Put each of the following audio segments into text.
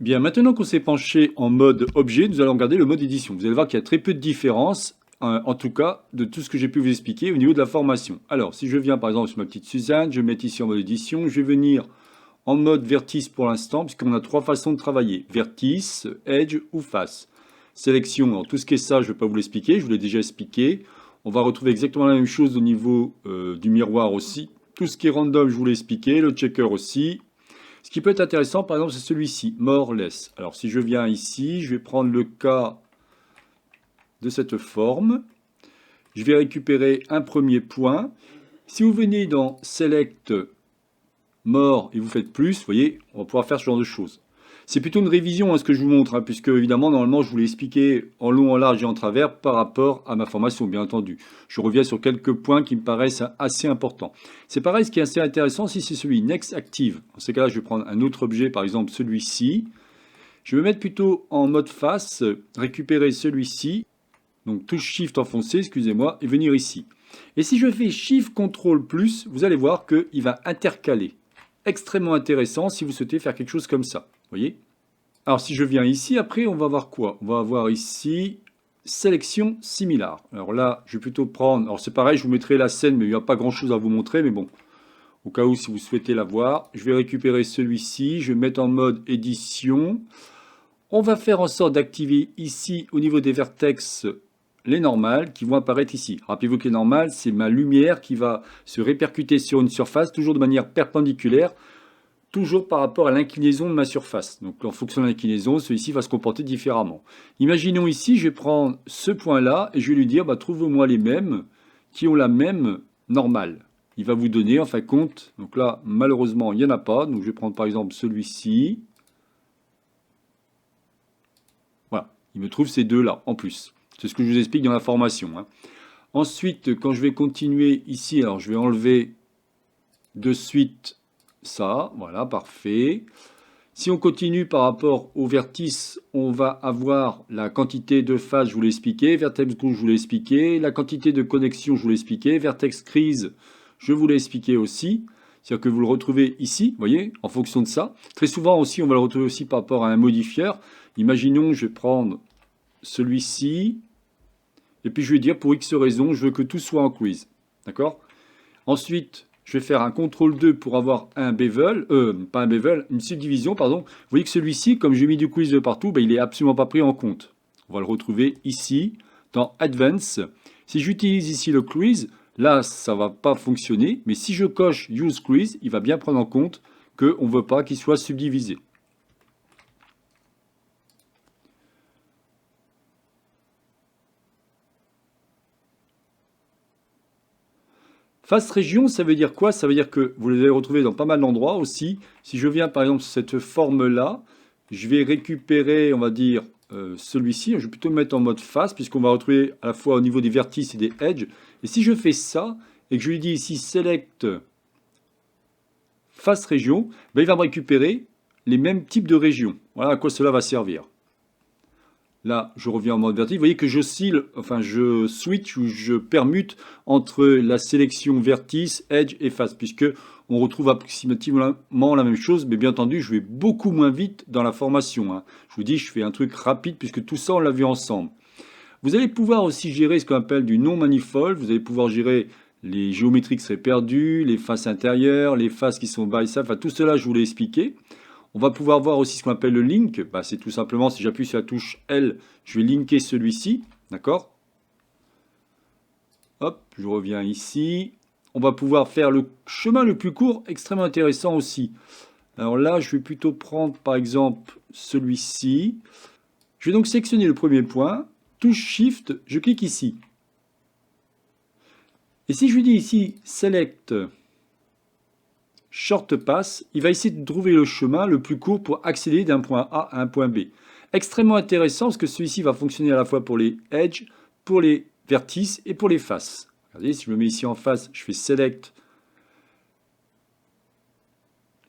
Bien, maintenant qu'on s'est penché en mode objet, nous allons regarder le mode édition. Vous allez voir qu'il y a très peu de différence, en tout cas, de tout ce que j'ai pu vous expliquer au niveau de la formation. Alors, si je viens par exemple sur ma petite Suzanne, je vais mettre ici en mode édition, je vais venir en mode vertice pour l'instant, puisqu'on a trois façons de travailler. Vertice, edge ou face. Sélection, alors tout ce qui est ça, je ne vais pas vous l'expliquer, je vous l'ai déjà expliqué. On va retrouver exactement la même chose au niveau du miroir aussi. Tout ce qui est random, je vous l'ai expliqué, le checker aussi. Ce qui peut être intéressant, par exemple, c'est celui-ci, more less. Alors, si je viens ici, je vais prendre le cas de cette forme. Je vais récupérer un premier point. Si vous venez dans Select More et vous faites plus, vous voyez, on va pouvoir faire ce genre de choses. C'est plutôt une révision, ce que je vous montre, puisque évidemment, normalement, je vous l'ai expliqué en long, en large et en travers par rapport à ma formation, bien entendu. Je reviens sur quelques points qui me paraissent assez importants. C'est pareil, ce qui est assez intéressant, si c'est celui Next Active. Dans ces cas-là, je vais prendre un autre objet, par exemple celui-ci. Je vais mettre plutôt en mode face, récupérer celui-ci, donc touche Shift enfoncé, excusez-moi, et venir ici. Et si je fais Shift Control plus, vous allez voir qu'il va intercaler. Extrêmement intéressant si vous souhaitez faire quelque chose comme ça. Vous voyez? Alors si je viens ici, après on va voir quoi? On va avoir ici sélection similar. Alors là, je vais plutôt prendre, alors c'est pareil, je vous mettrai la scène, mais il n'y a pas grand chose à vous montrer, mais bon, au cas où si vous souhaitez la voir, je vais récupérer celui-ci, je vais mettre en mode édition. On va faire en sorte d'activer ici au niveau des vertex les normales qui vont apparaître ici. Rappelez-vous que les normales, c'est ma lumière qui va se répercuter sur une surface, toujours de manière perpendiculaire, toujours par rapport à l'inclinaison de ma surface. Donc en fonction de l'inclinaison, celui-ci va se comporter différemment. Imaginons ici, je vais prendre ce point-là et je vais lui dire, trouve-moi les mêmes qui ont la même normale. Il va vous donner, en fin de compte, donc là, malheureusement, il n'y en a pas. Donc je vais prendre par exemple celui-ci. Voilà, il me trouve ces deux-là en plus. C'est ce que je vous explique dans la formation. Ensuite, quand je vais continuer ici, alors je vais enlever de suite ça. Voilà, parfait. Si on continue par rapport au vertice, on va avoir la quantité de phase, je vous l'ai expliqué, vertex gauche, je vous l'ai expliqué, la quantité de connexion, je vous l'ai expliqué, vertex crise, je vous l'ai expliqué aussi. C'est-à-dire que vous le retrouvez ici, vous voyez, en fonction de ça. Très souvent aussi, on va le retrouver aussi par rapport à un modifieur. Imaginons, je vais prendre celui-ci, et puis je vais dire pour X raison, je veux que tout soit en quiz. D'accord? Ensuite, je vais faire un CTRL 2 pour avoir un bevel, pas un bevel, une subdivision, pardon. Vous voyez que celui-ci, comme j'ai mis du quiz de partout, il n'est absolument pas pris en compte. On va le retrouver ici, dans Advance. Si j'utilise ici le quiz, là, ça ne va pas fonctionner. Mais si je coche Use Quiz, il va bien prendre en compte qu'on ne veut pas qu'il soit subdivisé. Face région, ça veut dire quoi? Ça veut dire que vous les allez retrouver dans pas mal d'endroits aussi. Si je viens par exemple sur cette forme-là, je vais récupérer, on va dire, celui-ci. Je vais plutôt le mettre en mode face, puisqu'on va retrouver à la fois au niveau des vertices et des edges. Et si je fais ça, et que je lui dis ici Select Face région, il va me récupérer les mêmes types de régions. Voilà à quoi cela va servir. Là, je reviens en mode vertice. Vous voyez que j'oscille, enfin je switch ou je permute entre la sélection vertice, edge et face, puisque on retrouve approximativement la même chose, mais bien entendu, je vais beaucoup moins vite dans la formation. Je vous dis, je fais un truc rapide, puisque tout ça, on l'a vu ensemble. Vous allez pouvoir aussi gérer ce qu'on appelle du non-manifold. Vous allez pouvoir gérer les géométries qui seraient perdues, les faces intérieures, les faces qui sont bas et ça. Enfin, tout cela, je vous l'ai expliqué. On va pouvoir voir aussi ce qu'on appelle le link. C'est tout simplement, si j'appuie sur la touche L, je vais linker celui-ci. D'accord? Hop, je reviens ici. On va pouvoir faire le chemin le plus court, extrêmement intéressant aussi. Alors là, je vais plutôt prendre par exemple celui-ci. Je vais donc sélectionner le premier point. Touche Shift, je clique ici. Et si je lui dis ici Select Short Pass, il va essayer de trouver le chemin le plus court pour accéder d'un point A à un point B. Extrêmement intéressant parce que celui-ci va fonctionner à la fois pour les edges, pour les vertices et pour les faces. Regardez, si je me mets ici en face, je fais Select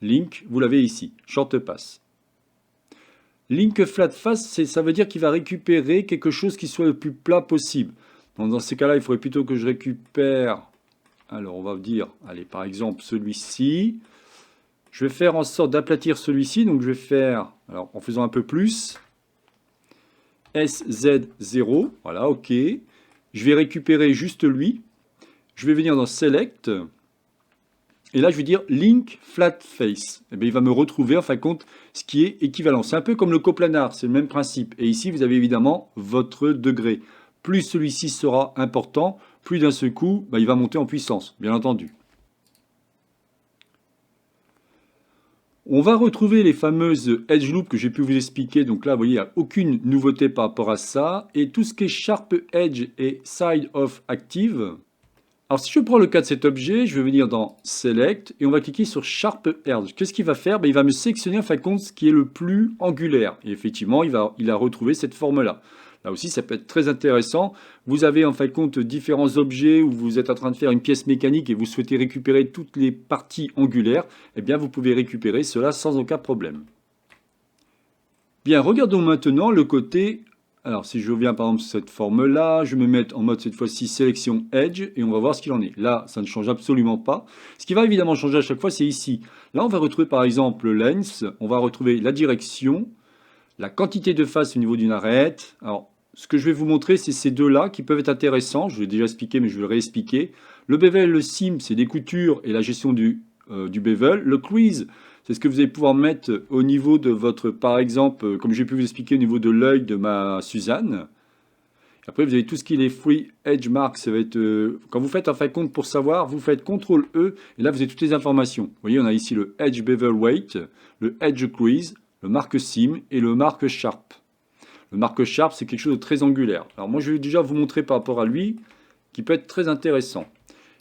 Link, vous l'avez ici, Short Pass. Link Flat Face, ça veut dire qu'il va récupérer quelque chose qui soit le plus plat possible. Donc dans ces cas-là, il faudrait plutôt que je récupère... Alors, on va dire, allez, par exemple, celui-ci. Je vais faire en sorte d'aplatir celui-ci. Donc, je vais faire Alors, en faisant un peu plus, SZ0, voilà, ok. Je vais récupérer juste lui. Je vais venir dans Select. Et là, je vais dire Link Flat Face. Et bien, il va me retrouver, en fin de compte, ce qui est équivalent. C'est un peu comme le coplanar, c'est le même principe. Et ici, vous avez évidemment votre degré. Plus celui-ci sera important, plus d'un seul coup, il va monter en puissance, bien entendu. On va retrouver les fameuses edge loops que j'ai pu vous expliquer. Donc là, vous voyez, il n'y a aucune nouveauté par rapport à ça. Et tout ce qui est Sharp Edge et Side of Active. Alors si je prends le cas de cet objet, je vais venir dans Select et on va cliquer sur Sharp Edge. Qu'est-ce qu'il va faire? Il va me sélectionner en fin de compte ce qui est le plus angulaire. Et effectivement, il a retrouvé cette forme-là. Là aussi, ça peut être très intéressant. Vous avez en fin de compte différents objets où vous êtes en train de faire une pièce mécanique et vous souhaitez récupérer toutes les parties angulaires. Eh bien, vous pouvez récupérer cela sans aucun problème. Bien, regardons maintenant le côté. Alors, si je reviens par exemple sur cette forme-là, je vais me mettre en mode cette fois-ci sélection Edge et on va voir ce qu'il en est. Là, ça ne change absolument pas. Ce qui va évidemment changer à chaque fois, c'est ici. Là, on va retrouver par exemple le lens, on va retrouver la direction, la quantité de face au niveau d'une arête. Alors, ce que je vais vous montrer, c'est ces deux-là qui peuvent être intéressants. Je l'ai déjà expliqué, mais je vais le réexpliquer. Le bevel, le sim, c'est des coutures et la gestion du bevel. Le crease, c'est ce que vous allez pouvoir mettre au niveau de votre, par exemple, comme j'ai pu vous expliquer, au niveau de l'œil de ma Suzanne. Après, vous avez tout ce qui est les free edge marks. Ça va être, quand vous faites en fin de compte pour savoir, vous faites CTRL-E et là, vous avez toutes les informations. Vous voyez, on a ici le edge bevel weight, le edge crease, le marque sim et le marque sharp. Le marque sharp, c'est quelque chose de très angulaire. Alors moi, je vais déjà vous montrer par rapport à lui, qui peut être très intéressant.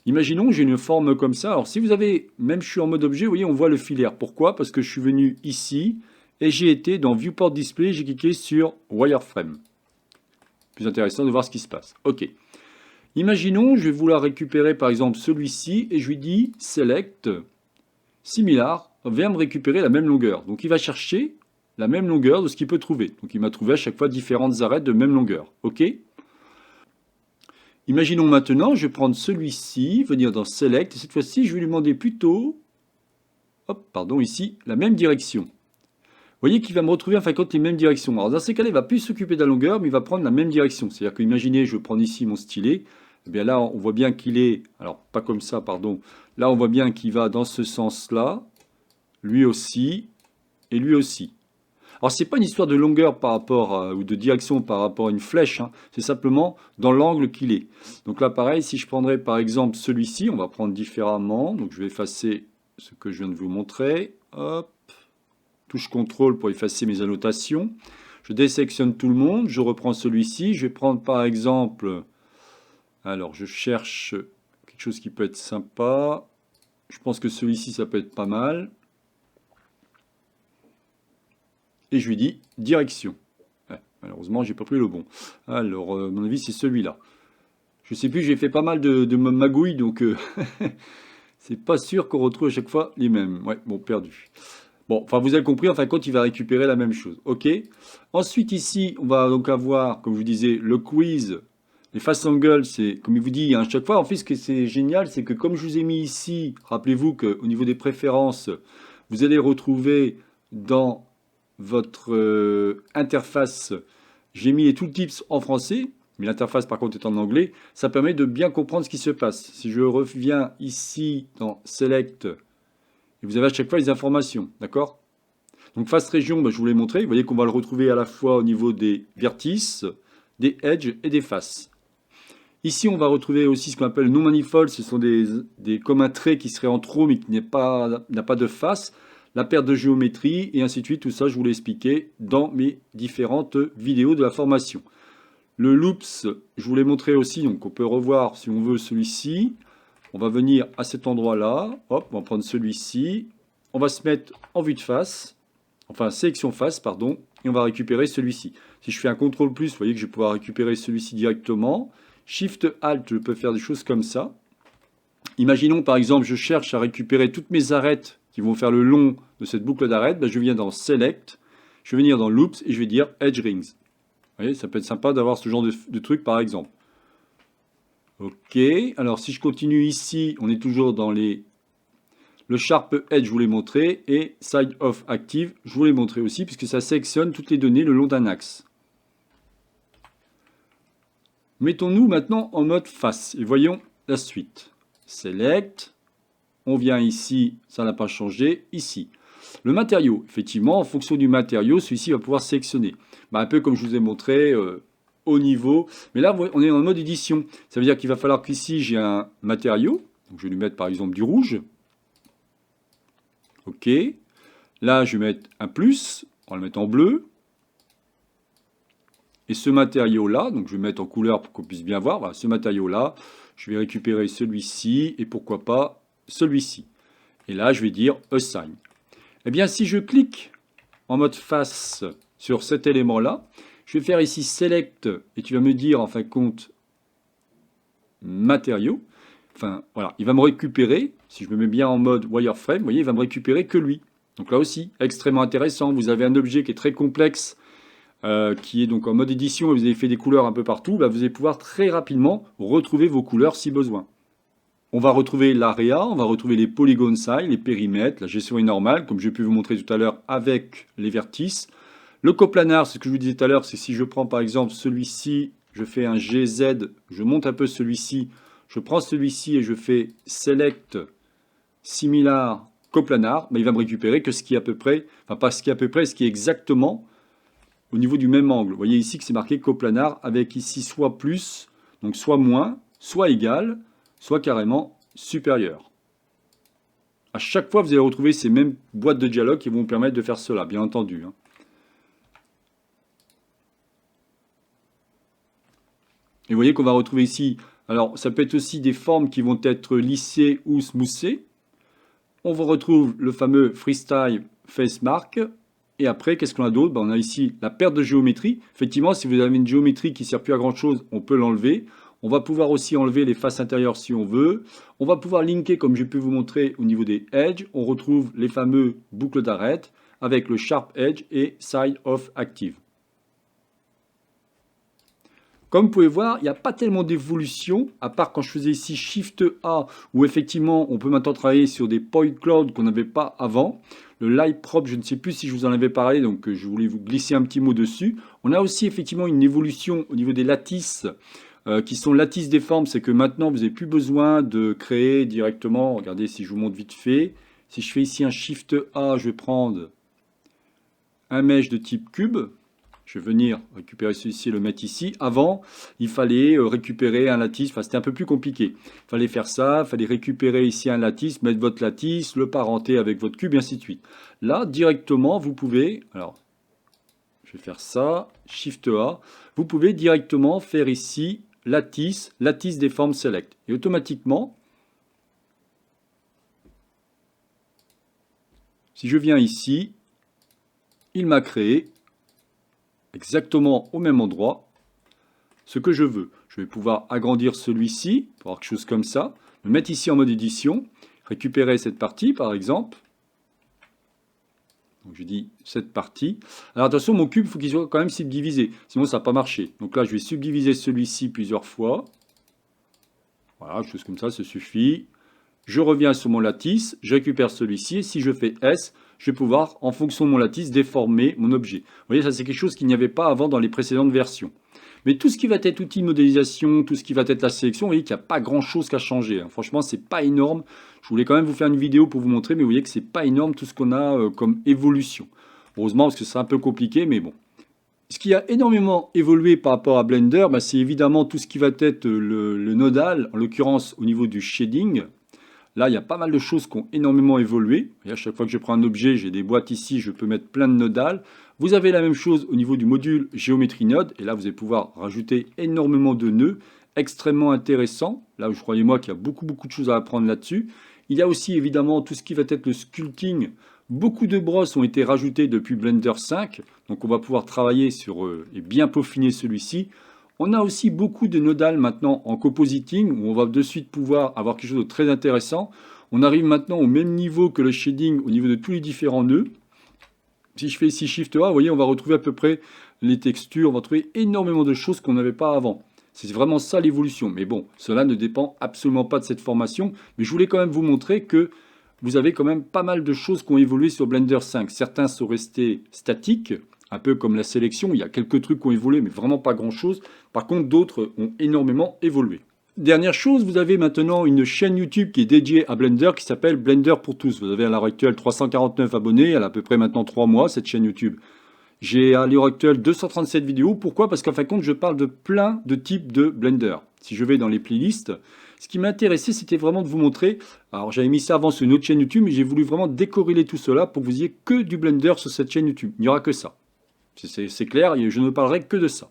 Imaginons que j'ai une forme comme ça. Alors si vous avez, même je suis en mode objet, vous voyez, on voit le filaire. Pourquoi? Parce que je suis venu ici et j'ai été dans Viewport Display, j'ai cliqué sur Wireframe. Plus intéressant de voir ce qui se passe. Ok. Imaginons, je vais vouloir récupérer par exemple celui-ci et je lui dis Select, Similar, viens me récupérer la même longueur. Donc il va chercher la même longueur de ce qu'il peut trouver. Donc il m'a trouvé à chaque fois différentes arêtes de même longueur. Ok? Imaginons maintenant, je vais prendre celui-ci, venir dans Select, et cette fois-ci, je vais lui demander plutôt, hop, pardon, ici, la même direction. Vous voyez qu'il va me retrouver en fin de compte les mêmes directions. Alors dans ces cas-là, il ne va plus s'occuper de la longueur, mais il va prendre la même direction. C'est-à-dire que, imaginez, je vais prendre ici mon stylet, et bien là, on voit bien qu'il est, alors pas comme ça, pardon, là on voit bien qu'il va dans ce sens-là, lui aussi, et lui aussi. Alors, ce n'est pas une histoire de longueur par rapport ou de direction par rapport à une flèche, hein. C'est simplement dans l'angle qu'il est. Donc là, pareil, si je prendrais par exemple celui-ci, on va prendre différemment. Donc je vais effacer ce que je viens de vous montrer. Hop, touche CTRL pour effacer mes annotations. Je désélectionne tout le monde, je reprends celui-ci. Je vais prendre par exemple, alors je cherche quelque chose qui peut être sympa. Je pense que celui-ci, ça peut être pas mal. Et je lui dis direction. Ouais, malheureusement, j'ai pas pris le bon. Alors, à mon avis, c'est celui-là. Je sais plus, j'ai fait pas mal de magouilles, donc c'est pas sûr qu'on retrouve à chaque fois les mêmes. Ouais, bon, perdu. Bon, enfin, vous avez compris, en fin de compte, il va récupérer la même chose. Ok. Ensuite, ici, on va donc avoir, comme je vous disais, le quiz. Les face angles, c'est, comme il vous dit, à chaque fois, en fait, ce que c'est génial, c'est que comme je vous ai mis ici, rappelez-vous qu'au niveau des préférences, vous allez retrouver dans votre interface, j'ai mis les tooltips en français, mais l'interface par contre est en anglais, ça permet de bien comprendre ce qui se passe. Si je reviens ici dans Select, vous avez à chaque fois les informations, d'accord? Donc face région, je vous l'ai montré, vous voyez qu'on va le retrouver à la fois au niveau des vertices, des edges et des faces. Ici, on va retrouver aussi ce qu'on appelle non-manifold, ce sont des comme un trait qui serait en trop mais qui n'a pas de face. La perte de géométrie, et ainsi de suite. Tout ça, je vous l'ai expliqué dans mes différentes vidéos de la formation. Le loops, je vous l'ai montré aussi, donc on peut revoir si on veut celui-ci. On va venir à cet endroit-là, hop, on va prendre celui-ci. On va se mettre en vue de face, enfin sélection face, pardon, et on va récupérer celui-ci. Si je fais un CTRL+, vous voyez que je vais pouvoir récupérer celui-ci directement. Shift Alt, je peux faire des choses comme ça. Imaginons par exemple, je cherche à récupérer toutes mes arêtes qui vont faire le long de cette boucle d'arête, je viens dans Select, je vais venir dans Loops et je vais dire Edge Rings. Vous voyez, ça peut être sympa d'avoir ce genre de truc par exemple. Ok, alors si je continue ici, on est toujours dans Le Sharp Edge, je vous l'ai montré, et Side of Active, je vous l'ai montré aussi, puisque ça sélectionne toutes les données le long d'un axe. Mettons-nous maintenant en mode face, et voyons la suite. Select, on vient ici, ça n'a pas changé, ici. Le matériau, effectivement, en fonction du matériau, celui-ci va pouvoir sélectionner. Un peu comme je vous ai montré au niveau. Mais là, on est en mode édition. Ça veut dire qu'il va falloir qu'ici, j'ai un matériau. Donc, je vais lui mettre par exemple du rouge. OK. Là, je vais mettre un plus. On va le mettre en bleu. Et ce matériau-là, donc je vais mettre en couleur pour qu'on puisse bien voir. Voilà, ce matériau-là, je vais récupérer celui-ci et pourquoi pas celui-ci. Et là, je vais dire Assign. Eh bien, si je clique en mode face sur cet élément-là, je vais faire ici Select et tu vas me dire en fin de compte matériaux. Enfin, voilà, il va me récupérer, si je me mets bien en mode wireframe, vous voyez, il va me récupérer que lui. Donc là aussi, extrêmement intéressant. Vous avez un objet qui est très complexe, qui est donc en mode édition et vous avez fait des couleurs un peu partout. Vous allez pouvoir très rapidement retrouver vos couleurs si besoin. On va retrouver l'area, on va retrouver les polygone size, les périmètres, la gestion est normale, comme j'ai pu vous montrer tout à l'heure avec les vertices. Le coplanar, c'est ce que je vous disais tout à l'heure, c'est si je prends par exemple celui-ci, je fais un GZ, je monte un peu celui-ci, je prends celui-ci et je fais Select Similar Coplanar, il va me récupérer que ce qui est à peu près, enfin pas ce qui est à peu près, ce qui est exactement au niveau du même angle. Vous voyez ici que c'est marqué coplanar avec ici soit plus, donc soit moins, soit égal, soit carrément supérieur. À chaque fois, vous allez retrouver ces mêmes boîtes de dialogue qui vont vous permettre de faire cela, bien entendu. Et vous voyez qu'on va retrouver ici, alors ça peut être aussi des formes qui vont être lissées ou smoothées. On retrouve le fameux Freestyle Face Mark. Et après, qu'est-ce qu'on a d'autre? On a ici la perte de géométrie. Effectivement, si vous avez une géométrie qui ne sert plus à grand chose, on peut l'enlever. On va pouvoir aussi enlever les faces intérieures si on veut. On va pouvoir linker, comme j'ai pu vous montrer au niveau des edges. On retrouve les fameux boucles d'arête avec le Sharp Edge et Side of Active. Comme vous pouvez voir, il n'y a pas tellement d'évolution, à part quand je faisais ici Shift A, où effectivement on peut maintenant travailler sur des point cloud qu'on n'avait pas avant. Le light prop, je ne sais plus si je vous en avais parlé, donc je voulais vous glisser un petit mot dessus. On a aussi effectivement une évolution au niveau des lattices, qui sont lattices des formes, c'est que maintenant vous n'avez plus besoin de créer directement, regardez si je vous montre vite fait, si je fais ici un Shift A, je vais prendre un mesh de type cube. Je vais venir récupérer celui-ci et le mettre ici. Avant, il fallait récupérer un lattice. Enfin, c'était un peu plus compliqué. Il fallait faire ça, il fallait récupérer ici un lattice, mettre votre lattice, le parenter avec votre cube, et ainsi de suite. Là, directement, vous pouvez... Alors, je vais faire ça, Shift A. Vous pouvez directement faire ici lattice des formes select. Et automatiquement, si je viens ici, il m'a créé exactement au même endroit ce que je veux. Je vais pouvoir agrandir celui-ci pour avoir quelque chose comme ça, le mettre ici en mode édition, récupérer cette partie par exemple. Donc je dis cette partie. Alors attention, mon cube, il faut qu'il soit quand même subdivisé, sinon ça n'a pas marché. Donc là, je vais subdiviser celui-ci plusieurs fois. Voilà, quelque chose comme ça suffit. Je reviens sur mon lattice, je récupère celui-ci, et si je fais S, je vais pouvoir, en fonction de mon lattice, déformer mon objet. Vous voyez, ça c'est quelque chose qu'il n'y avait pas avant dans les précédentes versions. Mais tout ce qui va être outil de modélisation, tout ce qui va être la sélection, vous voyez qu'il n'y a pas grand-chose qu'à changer. Franchement, c'est pas énorme. Je voulais quand même vous faire une vidéo pour vous montrer, mais vous voyez que c'est pas énorme tout ce qu'on a comme évolution. Heureusement, parce que c'est un peu compliqué, mais bon. Ce qui a énormément évolué par rapport à Blender, c'est évidemment tout ce qui va être le nodal, en l'occurrence au niveau du shading. Là, il y a pas mal de choses qui ont énormément évolué. Et à chaque fois que je prends un objet, j'ai des boîtes ici, je peux mettre plein de nodales. Vous avez la même chose au niveau du module géométrie node. Et là, vous allez pouvoir rajouter énormément de nœuds, extrêmement intéressant. Là, je croyez-moi qu'il y a beaucoup de choses à apprendre là-dessus. Il y a aussi évidemment tout ce qui va être le sculpting. Beaucoup de brosses ont été rajoutées depuis Blender 5. Donc, on va pouvoir travailler sur et bien peaufiner celui-ci. On a aussi beaucoup de nodales maintenant en compositing, où on va de suite pouvoir avoir quelque chose de très intéressant. On arrive maintenant au même niveau que le shading au niveau de tous les différents nœuds. Si je fais ici Shift A, vous voyez, on va retrouver à peu près les textures, on va trouver énormément de choses qu'on n'avait pas avant. C'est vraiment ça l'évolution. Mais bon, cela ne dépend absolument pas de cette formation. Mais je voulais quand même vous montrer que vous avez quand même pas mal de choses qui ont évolué sur Blender 5. Certains sont restés statiques, un peu comme la sélection. Il y a quelques trucs qui ont évolué, mais vraiment pas grand-chose. Par contre, d'autres ont énormément évolué. Dernière chose, vous avez maintenant une chaîne YouTube qui est dédiée à Blender qui s'appelle Blender pour tous. Vous avez à l'heure actuelle 349 abonnés, elle a à peu près maintenant 3 mois cette chaîne YouTube. J'ai à l'heure actuelle 237 vidéos. Pourquoi? Parce qu'en fin de compte, je parle de plein de types de Blender. Si je vais dans les playlists, ce qui m'intéressait, c'était vraiment de vous montrer. Alors j'avais mis ça avant sur une autre chaîne YouTube, mais j'ai voulu vraiment décorréler tout cela pour que vous ayez que du Blender sur cette chaîne YouTube. Il n'y aura que ça. C'est clair, je ne parlerai que de ça.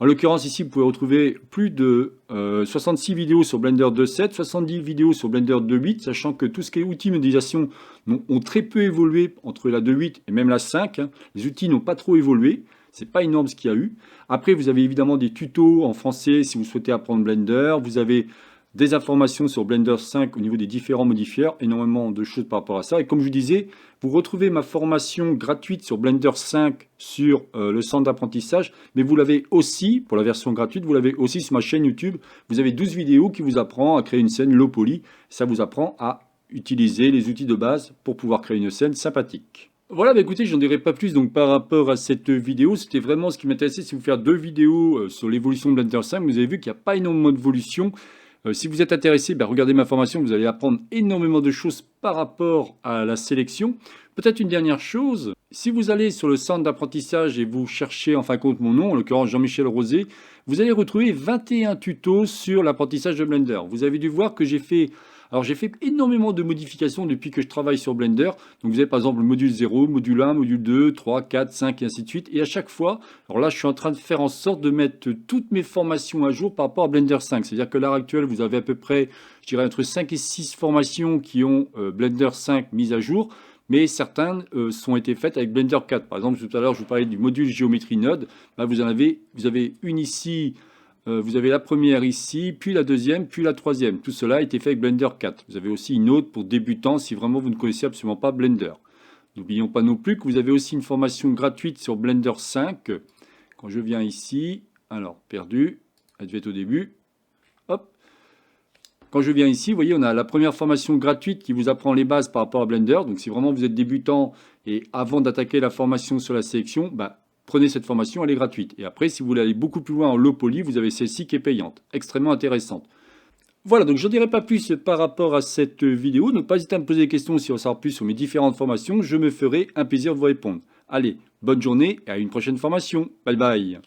En l'occurrence, ici, vous pouvez retrouver plus de 66 vidéos sur Blender 2.7, 70 vidéos sur Blender 2.8, sachant que tout ce qui est outils modélisation ont très peu évolué entre la 2.8 et même la 5. Les outils n'ont pas trop évolué. C'est pas énorme ce qu'il y a eu. Après, vous avez évidemment des tutos en français si vous souhaitez apprendre Blender. Vous avez des informations sur Blender 5 au niveau des différents modifieurs, énormément de choses par rapport à ça. Et comme je vous disais, vous retrouvez ma formation gratuite sur Blender 5 sur le centre d'apprentissage, mais vous l'avez aussi, pour la version gratuite, vous l'avez aussi sur ma chaîne YouTube. Vous avez 12 vidéos qui vous apprennent à créer une scène low poly. Ça vous apprend à utiliser les outils de base pour pouvoir créer une scène sympathique. Voilà, bah écoutez, j'en dirai pas plus donc par rapport à cette vidéo. C'était vraiment ce qui m'intéressait, c'est vous faire 2 vidéos sur l'évolution de Blender 5. Vous avez vu qu'il n'y a pas énormément d'évolution. Si vous êtes intéressé, regardez ma formation, vous allez apprendre énormément de choses par rapport à la sélection. Peut-être une dernière chose, si vous allez sur le centre d'apprentissage et vous cherchez en fin de compte mon nom, en l'occurrence Jean-Michel Rosé, vous allez retrouver 21 tutos sur l'apprentissage de Blender. Vous avez dû voir que j'ai fait énormément de modifications depuis que je travaille sur Blender. Donc vous avez par exemple le module 0, module 1, module 2, 3, 4, 5 et ainsi de suite. Et à chaque fois, alors là je suis en train de faire en sorte de mettre toutes mes formations à jour par rapport à Blender 5. C'est-à-dire que à l'heure actuelle, vous avez à peu près, je dirais, entre 5 et 6 formations qui ont Blender 5 mises à jour. Mais certaines sont été faites avec Blender 4. Par exemple, tout à l'heure, je vous parlais du module géométrie node. Là, vous avez une ici. Vous avez la première ici, puis la deuxième, puis la troisième. Tout cela a été fait avec Blender 4. Vous avez aussi une autre pour débutants si vraiment vous ne connaissez absolument pas Blender. N'oublions pas non plus que vous avez aussi une formation gratuite sur Blender 5. Quand je viens ici, alors perdu, elle devait être au début. Hop. Quand je viens ici, vous voyez, on a la première formation gratuite qui vous apprend les bases par rapport à Blender. Donc si vraiment vous êtes débutant et avant d'attaquer la formation sur la sélection, prenez cette formation, elle est gratuite. Et après, si vous voulez aller beaucoup plus loin en low poly, vous avez celle-ci qui est payante, extrêmement intéressante. Voilà, donc je n'en dirai pas plus par rapport à cette vidéo. Donc pas hésiter à me poser des questions si on savoir plus sur mes différentes formations. Je me ferai un plaisir de vous répondre. Allez, bonne journée et à une prochaine formation. Bye bye.